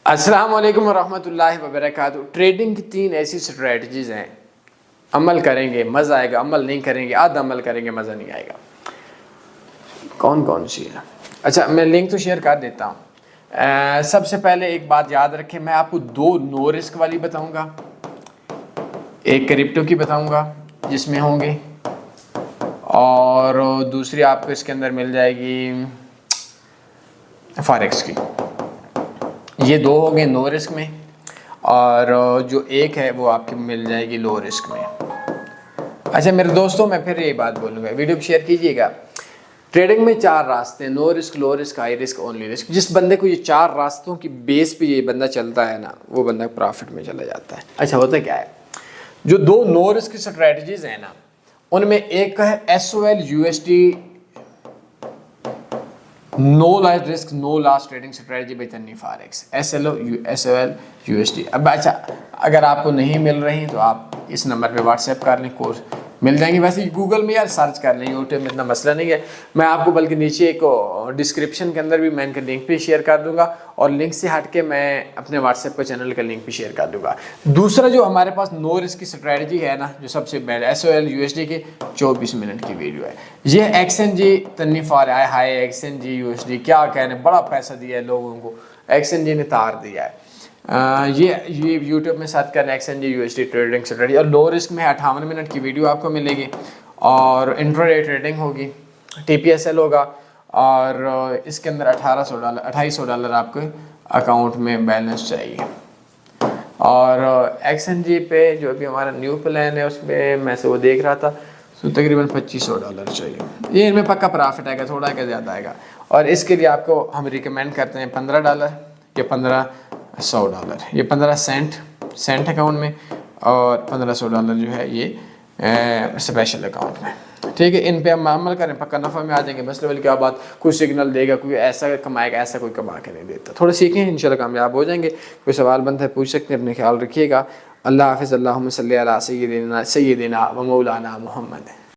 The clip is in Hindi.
अस्सलाम वालेकुम वरहमतुल्लाहि वबरकातुहू। ट्रेडिंग की 3 ऐसी स्ट्रेटजीज़ हैं, अमल करेंगे मज़ा आएगा, अमल नहीं करेंगे आधा अमल करेंगे मज़ा नहीं आएगा। कौन कौन सी है? अच्छा, मैं लिंक तो शेयर कर देता हूँ। सबसे पहले एक बात याद रखें, मैं आपको 2 नो रिस्क वाली बताऊँगा, एक क्रिप्टो की बताऊँगा जिसमें होंगे, और दूसरी आपको इसके अंदर मिल जाएगी फॉरेक्स की। ये 2 हो गए नो रिस्क में, और जो एक है वो आपकी मिल जाएगी लो रिस्क में। अच्छा मेरे दोस्तों, मैं फिर यही बात बोलूँगा, वीडियो शेयर कीजिएगा। ट्रेडिंग में 4 रास्ते हैं, no risk, low risk, high risk, only risk. जिस बंदे को ये 4 रास्तों की बेस पे ये बंदा चलता है ना, वो बंदा प्रॉफिट में चला जाता है। अच्छा होता क्या है, जो 2 नो रिस्क की स्ट्रेटजीज है ना, उनमें एक है SOL USD no life risk no loss trading strategy by तन्नी फॉरेक्स, SOL USD। अब अच्छा, अगर आपको नहीं मिल रही तो आप इस नंबर पे व्हाट्सएप कर लें, कोर्स मिल जाएंगे। वैसे गूगल में यार सर्च कर लें, यूट्यूब में इतना मसला नहीं है। मैं आपको बल्कि नीचे एक डिस्क्रिप्शन के अंदर भी मैं इनका लिंक भी शेयर कर दूंगा, और लिंक से हट के मैं अपने व्हाट्सएप का चैनल का लिंक भी शेयर कर दूंगा। दूसरा जो हमारे पास नो रिस्क की स्ट्रेटजी है ना, जो सबसे बेस्ट SOL USD की 24 मिनट की वीडियो है। ये XNG तन्नी फॉरेक्स, हाई XNG USD क्या कहने, बड़ा पैसा दिया है लोगों को, XNG ने तार दिया है। ये यूट्यूब में सर्च करना XNG USD ट्रेडिंग स्ट्रेटजी, और लो रिस्क में 58 मिनट की वीडियो आपको मिलेगी, और इंट्राडे ट्रेडिंग होगी, TPSL होगा, और इसके अंदर $2800 आपके अकाउंट में बैलेंस चाहिए। और XNG पे जो अभी हमारा न्यू प्लान है उसमें मैं से वो देख रहा था, तो तकरीबन $2500 चाहिए। ये इनमें पक्का प्रॉफिट आएगा, थोड़ा क्या ज़्यादा आएगा। और इसके लिए आपको हम रिकमेंड करते हैं $15 या $1500, ये 15 सेंट अकाउंट में, और $1500 जो है ये स्पेशल अकाउंट में। ठीक है, इन पे हम अमल करें, पक्का नफ़ा में आ जाएंगे। बस लेवल क्या बात, कोई सिग्नल देगा, कोई ऐसा कमाएगा, ऐसा कोई कमा के नहीं देता। थोड़ा सीखें, इंशाल्लाह कामयाब हो जाएंगे। कोई सवाल बनता है पूछ सकते हैं, अपने ख्याल रखिएगा। अल्लाह हाफ़िज़। अल्लाहुम्मा सल्ली अला सय्यिदिना व मौलाना मुहम्मद।